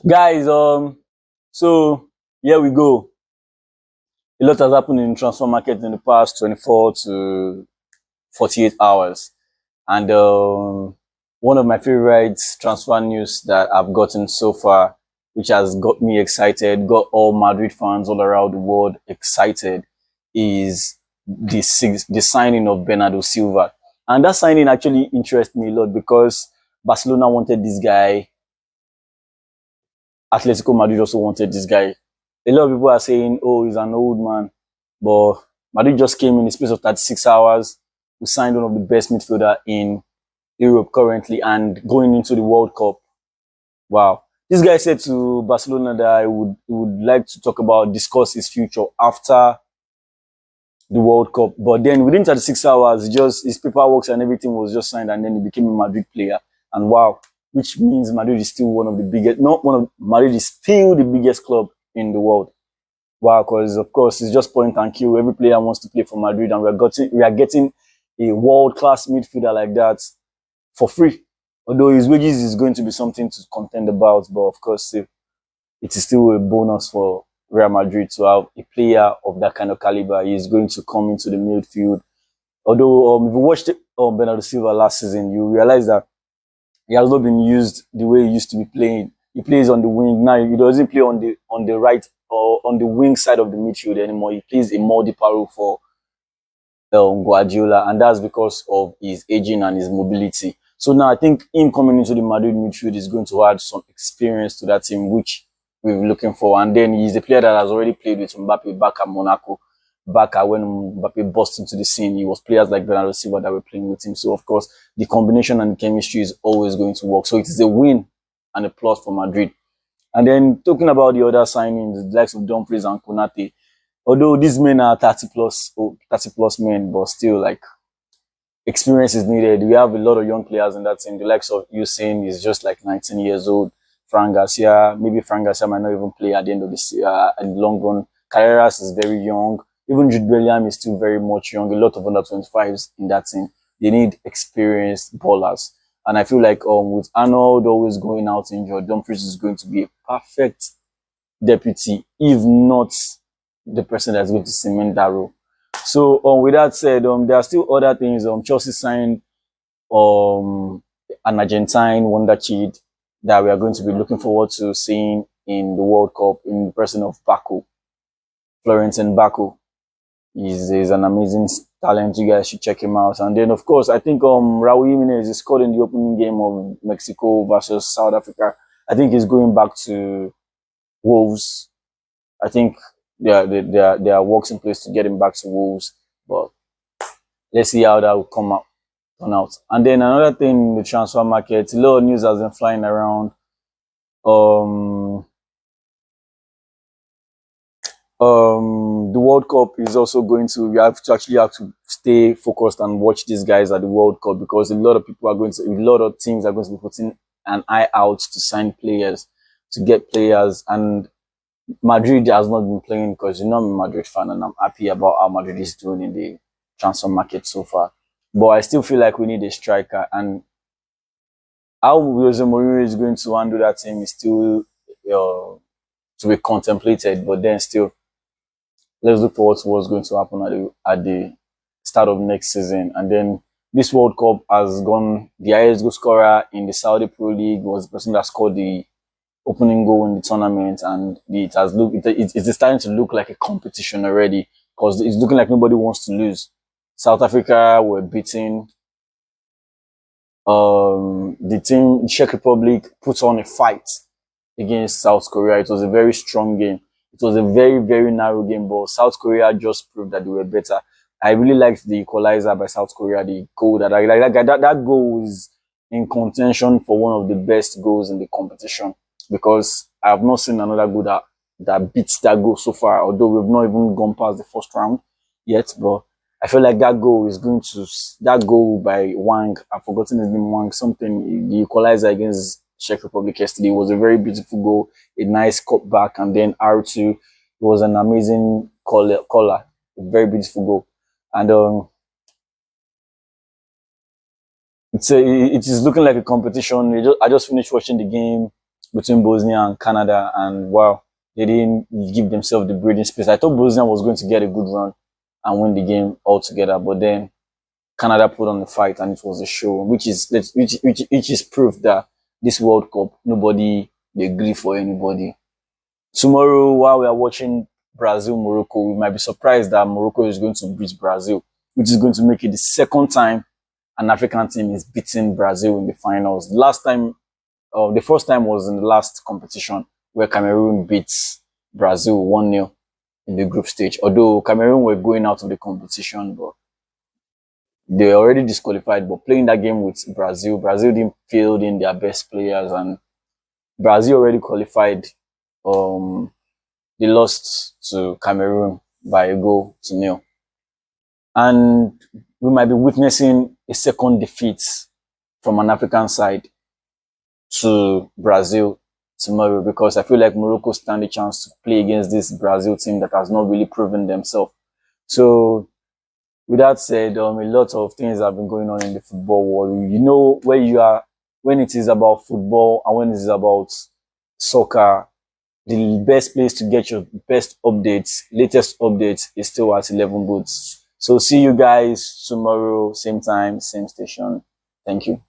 Guys, so here we go. A lot has happened in transfer market in the past 24 to 48 hours. And one of my favorite transfer news that I've gotten so far, which has got me excited, got all Madrid fans all around the world excited, is the signing of Bernardo Silva. And that signing actually interests me a lot because Barcelona wanted this guy. Atletico Madrid also wanted this guy. A lot of people are saying, oh, he's an old man. But Madrid just came in the space of 36 hours. We signed one of the best midfielder in Europe currently and going into the World Cup. Wow. This guy said to Barcelona that I would like to talk about, discuss his future after the World Cup. But then within 36 hours, just his paperwork and everything was just signed, and then he became a Madrid player. And wow, which means Madrid is still one of the biggest, Madrid is still the biggest club in the world. Wow, because of course it's just point and kill. Every player wants to play for Madrid, and we are getting a world-class midfielder like that for free. Although his wages is going to be something to contend about, but of course it is still a bonus for Real Madrid to have a player of that kind of caliber. He is going to come into the midfield. Although if you watched Bernardo Silva last season, you realize that he has not been used the way he used to be playing. He plays on the wing now. He doesn't play on the right or on the wing side of the midfield anymore. He plays a more deeper role for Guardiola, and that's because of his aging and his mobility. So now I think him coming into the Madrid midfield is going to add some experience to that team, which we're looking for. And then he's a player that has already played with Mbappe back at Monaco. Back at when Mbappe burst into the scene, it was players like Bernardo Silva that were playing with him. So of course, the combination and the chemistry is always going to work. So it is a win and a plus for Madrid. And then talking about the other signings, the likes of Dumfries and Konate, although these men are 30 plus men, but still, like, experience is needed. We have a lot of young players in that team. The likes of Usain is just like 19 years old. Frank Garcia might not even play at the end of this at the long run. Carreras is very young. Even Jude Bellingham is still very much young. A lot of under 25s in that team. They need experienced ballers. And I feel like with Arnold always going out injured, Dumfries is going to be a perfect deputy, if not the person that's going to cement that role. So with that said, there are still other things. Chelsea signed an Argentine wonder kid that we are going to be looking forward to seeing in the World Cup in the person of Baku. Florentin Baku is an amazing talent. You guys should check him out. And then, of course, I think Raul Jimenez scored in the opening game of Mexico versus South Africa. I think he's going back to Wolves. I think there are works in place to get him back to Wolves. But let's see how that will turn out. And then another thing in the transfer market, a lot of news has been flying around. The World Cup is also going to, we have to stay focused and watch these guys at the World Cup, because a lot of teams are going to be putting an eye out to sign players, to get players. And Madrid has not been playing because I'm a Madrid fan and I'm happy about how Madrid is doing in the transfer market so far. But I still feel like we need a striker, and how Jose Mourinho is going to handle that team is still to be contemplated. But then still, let's look forward to what's going to happen at the start of next season. And then this World Cup has gone, the highest goal scorer in the Saudi Pro League was the person that scored the opening goal in the tournament, and it's starting to look like a competition already, because it's looking like nobody wants to lose. South Africa were beating the team. Czech Republic put on a fight against South Korea. It was a very strong game. It was a very, very narrow game, but South Korea just proved that they were better. I really liked the equalizer by South Korea, the goal that goal is in contention for one of the best goals in the competition, because I have not seen another goal that beats that goal so far, although we've not even gone past the first round yet. But I feel like that goal by Wang, I've forgotten his name, Wang something, the equalizer against Czech Republic yesterday was a very beautiful goal, a nice cut back, and then R2 was an amazing collar, a very beautiful goal. And it is looking like a competition. I just finished watching the game. between Bosnia and Canada, and wow, they didn't give themselves the breathing space. I thought Bosnia was going to get a good run and win the game altogether, but then Canada put on the fight and it was a show, which is proof that this World Cup, nobody they agree for anybody. Tomorrow, while we are watching Brazil Morocco, we might be surprised that Morocco is going to beat Brazil, which is going to make it the second time an African team is beating Brazil in the finals. The first time was in the last competition where Cameroon beats Brazil 1-0 in the group stage. Although Cameroon were going out of the competition, but they were already disqualified. But playing that game with Brazil didn't field in their best players, and Brazil already qualified. They lost to Cameroon by a goal to nil. And we might be witnessing a second defeat from an African side to Brazil tomorrow, because I feel like Morocco stand a chance to play against this Brazil team that has not really proven themselves. So with that said, a lot of things have been going on in the football world. You know where you are when it is about football and when it is about soccer. The best place to get your best updates, latest updates, is still at 11 Boots. So see you guys tomorrow, same time, same station. Thank you.